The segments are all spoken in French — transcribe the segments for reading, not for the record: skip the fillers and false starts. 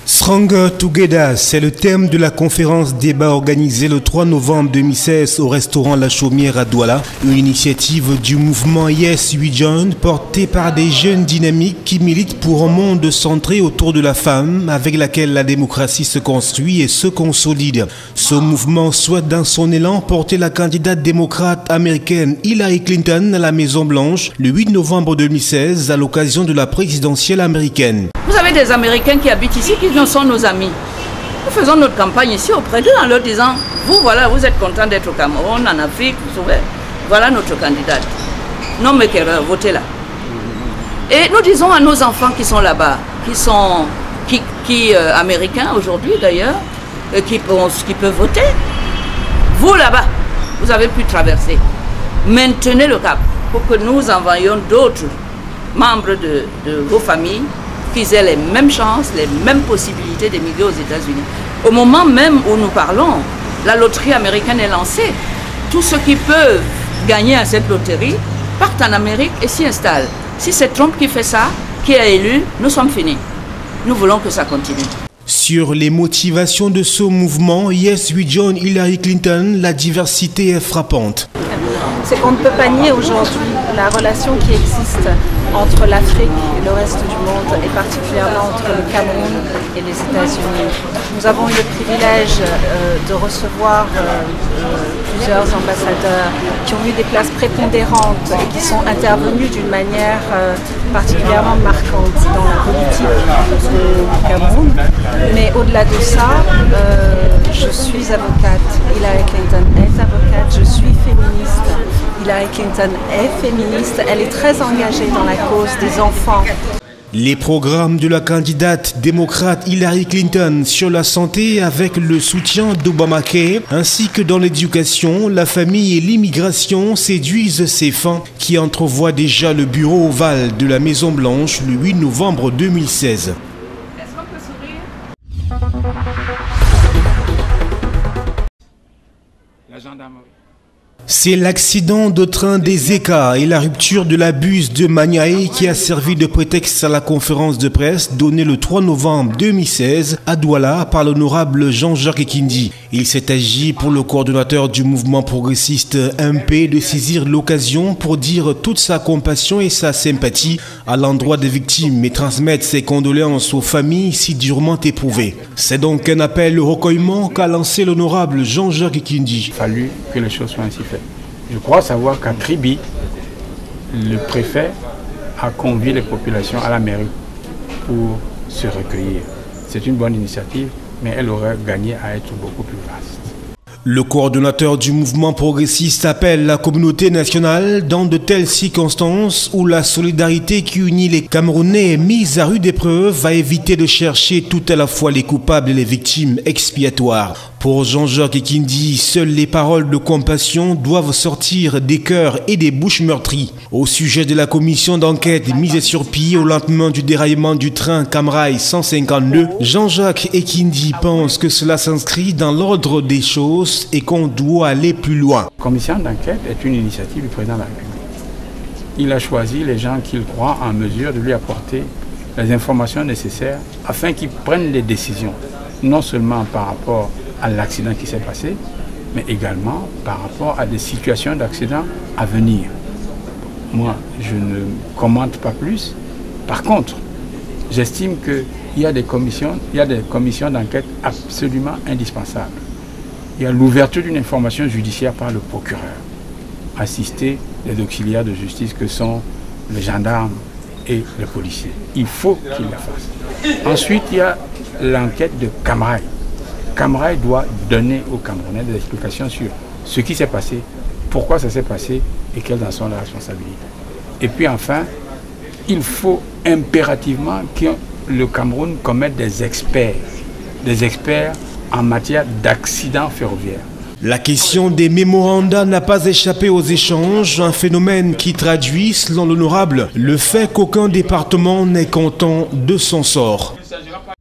Stronger Together, c'est le thème de la conférence débat organisée le 3 novembre 2016 au restaurant La Chaumière à Douala, une initiative du mouvement Yes We Join portée par des jeunes dynamiques qui militent pour un monde centré autour de la femme avec laquelle la démocratie se construit et se consolide. Ce mouvement souhaite dans son élan porter la candidate démocrate américaine Hillary Clinton à la Maison-Blanche le 8 novembre 2016 à l'occasion de la présidentielle américaine. Vous avez des Américains qui habitent ici, qui sont nos amis. Nous faisons notre campagne ici auprès d'eux en leur disant, vous voilà, vous êtes contents d'être au Cameroun, en Afrique, voilà notre candidate. Non mais votez là. Et nous disons à nos enfants qui sont là-bas, qui américains aujourd'hui d'ailleurs, qui peuvent voter, vous là-bas, vous avez pu traverser. Maintenez le cap pour que nous envoyions d'autres membres de vos familles qu'ils aient les mêmes chances, les mêmes possibilités d'émigrer aux États-Unis. Au moment même où nous parlons, la loterie américaine est lancée. Tous ceux qui peuvent gagner à cette loterie partent en Amérique et s'y installent. Si c'est Trump qui fait ça, qui est élu, nous sommes finis. Nous voulons que ça continue. Sur les motivations de ce mouvement, Yes We Join Hillary Clinton, la diversité est frappante. C'est qu'on ne peut pas nier aujourd'hui la relation qui existe entre l'Afrique et le reste du monde, et particulièrement entre le Cameroun et les États-Unis. Nous avons eu le privilège de recevoir plusieurs ambassadeurs qui ont eu des places prépondérantes et qui sont intervenus d'une manière particulièrement marquante dans la politique du Cameroun. Mais au-delà de ça, je suis avocate. Hillary Clinton est avocate, je suis féministe. Hillary Clinton est féministe, elle est très engagée dans la cause des enfants. Les programmes de la candidate démocrate Hillary Clinton sur la santé avec le soutien d'Obamacare ainsi que dans l'éducation, la famille et l'immigration séduisent ces fins qui entrevoient déjà le bureau ovale de la Maison-Blanche le 8 novembre 2016. Est-ce qu'on peut sourire? La gendarmerie. C'est l'accident de train des Écarts et la rupture de la bus de Maniaï qui a servi de prétexte à la conférence de presse donnée le 3 novembre 2016 à Douala par l'honorable Jean-Jacques Ekindi. Il s'est agi pour le coordonnateur du mouvement progressiste MP de saisir l'occasion pour dire toute sa compassion et sa sympathie à l'endroit des victimes et transmettre ses condoléances aux familles si durement éprouvées. C'est donc un appel au recueillement qu'a lancé l'honorable Jean-Jacques Ekindi. Il a fallu que les choses soient ainsi faites. Je crois savoir qu'à Kribi, le préfet a convié les populations à la mairie pour se recueillir. C'est une bonne initiative, mais elle aurait gagné à être beaucoup plus vaste. Le coordonnateur du mouvement progressiste appelle la communauté nationale dans de telles circonstances où la solidarité qui unit les Camerounais est mise à rude épreuve à éviter de chercher tout à la fois les coupables et les victimes expiatoires. Pour Jean-Jacques Ekindi, seules les paroles de compassion doivent sortir des cœurs et des bouches meurtries. Au sujet de la commission d'enquête mise sur pied au lendemain du déraillement du train Camrail 152, Jean-Jacques Ekindi pense que cela s'inscrit dans l'ordre des choses et qu'on doit aller plus loin. La commission d'enquête est une initiative du président de la République. Il a choisi les gens qu'il croit en mesure de lui apporter les informations nécessaires afin qu'ils prennent les décisions, non seulement par rapport à l'accident qui s'est passé, mais également par rapport à des situations d'accident à venir. Moi, je ne commente pas plus. Par contre, j'estime qu'il y a des commissions d'enquête absolument indispensables. Il y a l'ouverture d'une information judiciaire par le procureur, assister les auxiliaires de justice que sont les gendarmes et les policiers. Il faut qu'ils la fassent. Ensuite, il y a l'enquête de Camrail. Camrail doit donner aux Camerounais des explications sur ce qui s'est passé, pourquoi ça s'est passé et quelles en sont les responsabilités. Et puis enfin, il faut impérativement que le Cameroun commette des experts en matière d'accidents ferroviaires. La question des mémorandas n'a pas échappé aux échanges, un phénomène qui traduit, selon l'honorable, le fait qu'aucun département n'est content de son sort. Il ne s'agira pas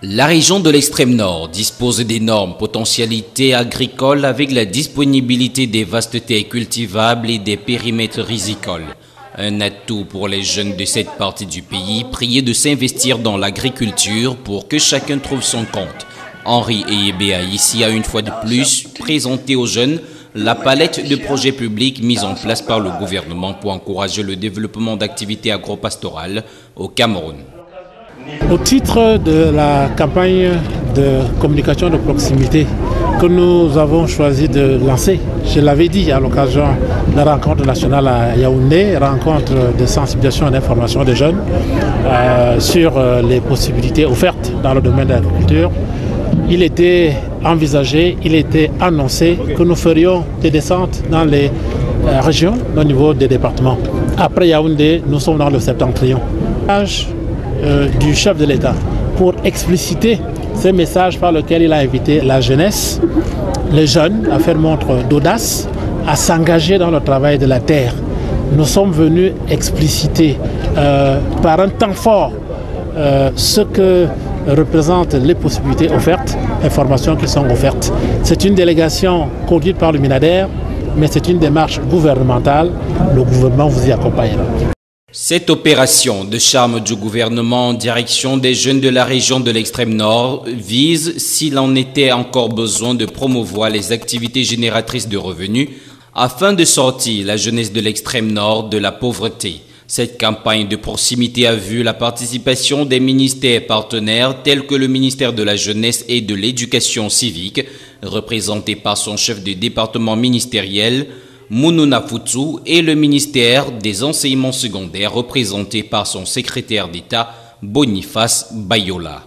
La région de l'extrême nord dispose d'énormes potentialités agricoles avec la disponibilité des vastes terres cultivables et des périmètres rizicoles. Un atout pour les jeunes de cette partie du pays, priés de s'investir dans l'agriculture pour que chacun trouve son compte. Henri Eyebe a ici, à une fois de plus, présenté aux jeunes la palette de projets publics mis en place par le gouvernement pour encourager le développement d'activités agropastorales au Cameroun. Au titre de la campagne de communication de proximité que nous avons choisi de lancer, je l'avais dit à l'occasion de la rencontre nationale à Yaoundé, rencontre de sensibilisation et d'information des jeunes sur les possibilités offertes dans le domaine de l'agriculture, il était envisagé, il était annoncé que nous ferions des descentes dans les régions au niveau des départements. Après Yaoundé, nous sommes dans le septentrion. Du chef de l'État pour expliciter ces messages par lesquels il a invité la jeunesse, les jeunes à faire montre d'audace, à s'engager dans le travail de la terre. Nous sommes venus expliciter par un temps fort ce que représentent les possibilités offertes, informations qui sont offertes. C'est une délégation conduite par le MINADER, mais c'est une démarche gouvernementale. Le gouvernement vous y accompagnera. Cette opération de charme du gouvernement en direction des jeunes de la région de l'extrême nord vise, s'il en était encore besoin, de promouvoir les activités génératrices de revenus afin de sortir la jeunesse de l'extrême nord de la pauvreté. Cette campagne de proximité a vu la participation des ministères partenaires tels que le ministère de la Jeunesse et de l'Éducation civique, représenté par son chef de département ministériel, Mounouna Foutsou, et le ministère des Enseignements secondaires représenté par son secrétaire d'État Boniface Bayola.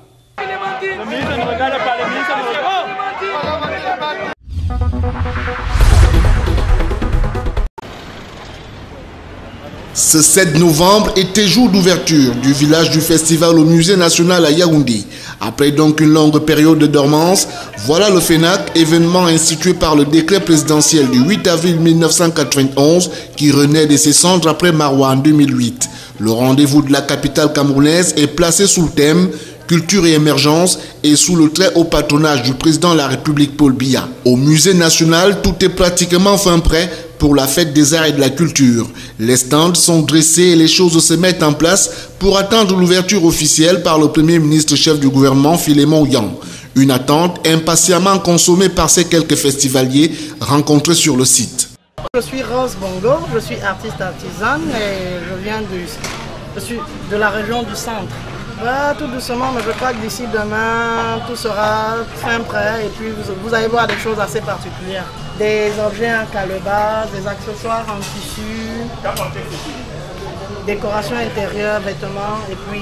Ce 7 novembre était jour d'ouverture du village du festival au musée national à Yaoundé. Après donc une longue période de dormance, voilà le FENAC, événement institué par le décret présidentiel du 8 avril 1991 qui renaît de ses cendres après Maroua en 2008. Le rendez-vous de la capitale camerounaise est placé sous le thème Culture et émergence et sous le très haut patronage du président de la République Paul Biya. Au musée national, tout est pratiquement fin prêt pour la fête des arts et de la culture. Les stands sont dressés et les choses se mettent en place pour attendre l'ouverture officielle par le premier ministre chef du gouvernement Philémon Yang. Une attente impatiemment consommée par ces quelques festivaliers rencontrés sur le site. Je suis Rose Bongo, je suis artiste artisane et je suis de la région du centre. Tout doucement, mais je crois que d'ici demain, tout sera fin prêt et puis vous allez voir des choses assez particulières. Des objets en calebasse, des accessoires en tissu, décoration intérieure, vêtements et puis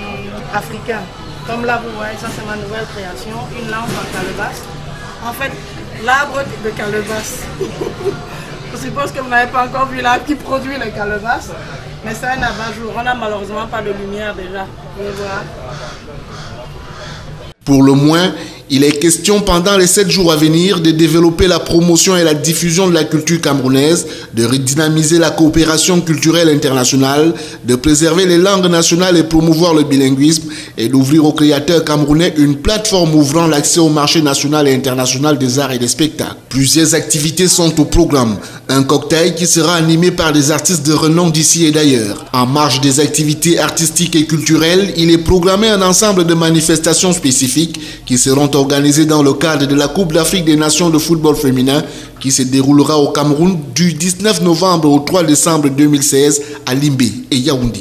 africains. Comme là, vous voyez, ça c'est ma nouvelle création, une lampe en calebasse. En fait, l'arbre de calebasse. Je suppose que vous n'avez pas encore vu l'arbre qui produit les calebasses, mais c'est un abat-jour. On n'a malheureusement pas de lumière déjà. Vous voyez. Pour le moins, il est question pendant les 7 jours à venir de développer la promotion et la diffusion de la culture camerounaise, de redynamiser la coopération culturelle internationale, de préserver les langues nationales et promouvoir le bilinguisme et d'ouvrir aux créateurs camerounais une plateforme ouvrant l'accès au marché national et international des arts et des spectacles. Plusieurs activités sont au programme. Un cocktail qui sera animé par des artistes de renom d'ici et d'ailleurs. En marge des activités artistiques et culturelles, il est programmé un ensemble de manifestations spécifiques qui seront organisées dans le cadre de la Coupe d'Afrique des Nations de football féminin qui se déroulera au Cameroun du 19 novembre au 3 décembre 2016 à Limbé et Yaoundé.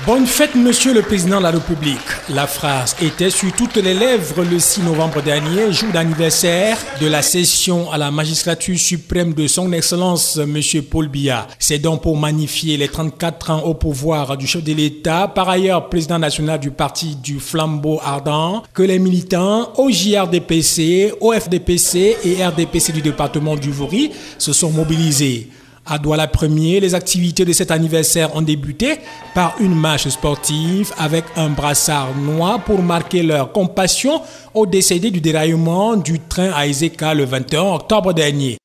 Bonne fête, Monsieur le Président de la République. La phrase était sur toutes les lèvres le 6 novembre dernier, jour d'anniversaire de la session à la magistrature suprême de son Excellence Monsieur Paul Biya. C'est donc pour magnifier les 34 ans au pouvoir du chef de l'État, par ailleurs président national du parti du Flambeau Ardent, que les militants au JRDPC, au FDPC et RDPC du département du Vouri se sont mobilisés. À Douala 1er, les activités de cet anniversaire ont débuté par une marche sportive avec un brassard noir pour marquer leur compassion aux décédés du déraillement du train à Ezeka le 21 octobre dernier.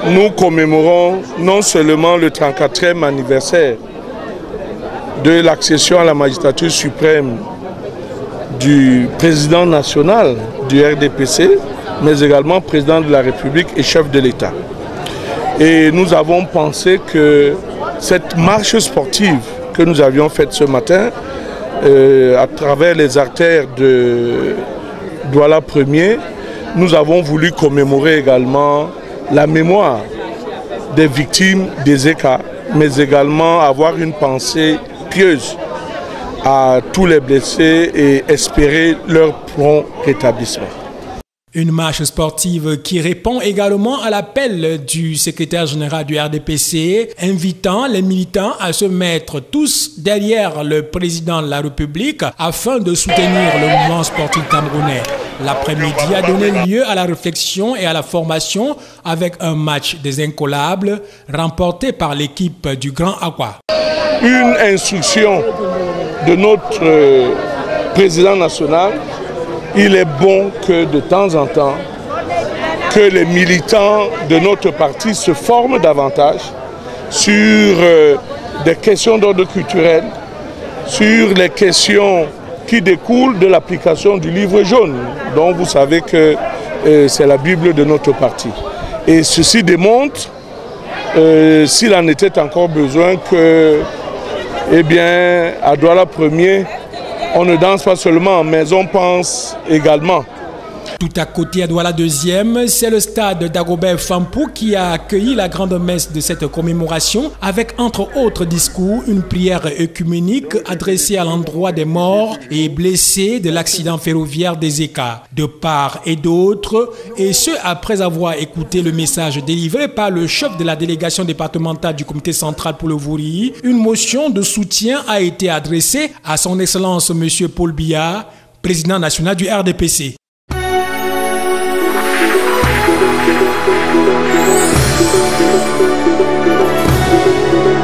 Nous commémorons non seulement le 34e anniversaire de l'accession à la magistrature suprême du président national du RDPC, mais également président de la République et chef de l'État. Et nous avons pensé que cette marche sportive que nous avions faite ce matin, à travers les artères de Douala 1er, nous avons voulu commémorer également la mémoire des victimes des ECA, mais également avoir une pensée pieuse à tous les blessés et espérer leur prompt rétablissement. Une marche sportive qui répond également à l'appel du secrétaire général du RDPC, invitant les militants à se mettre tous derrière le président de la République afin de soutenir le mouvement sportif camerounais. L'après-midi a donné lieu à la réflexion et à la formation avec un match des incollables remporté par l'équipe du Grand Aqua. Une instruction de notre président national, il est bon que de temps en temps, que les militants de notre parti se forment davantage sur des questions d'ordre culturel, sur les questions qui découlent de l'application du livre jaune, dont vous savez que c'est la Bible de notre parti. Et ceci démontre, s'il en était encore besoin, que, eh bien, à Douala 1er, on ne danse pas seulement, mais on pense également. Tout à côté à Douala 2e, c'est le stade d'Agobert Fampou qui a accueilli la grande messe de cette commémoration avec entre autres discours une prière œcuménique adressée à l'endroit des morts et blessés de l'accident ferroviaire d'Ezeka, de part et d'autre, et ce après avoir écouté le message délivré par le chef de la délégation départementale du comité central pour le Vouri. Une motion de soutien a été adressée à son Excellence M. Paul Biya, président national du RDPC. Thank you.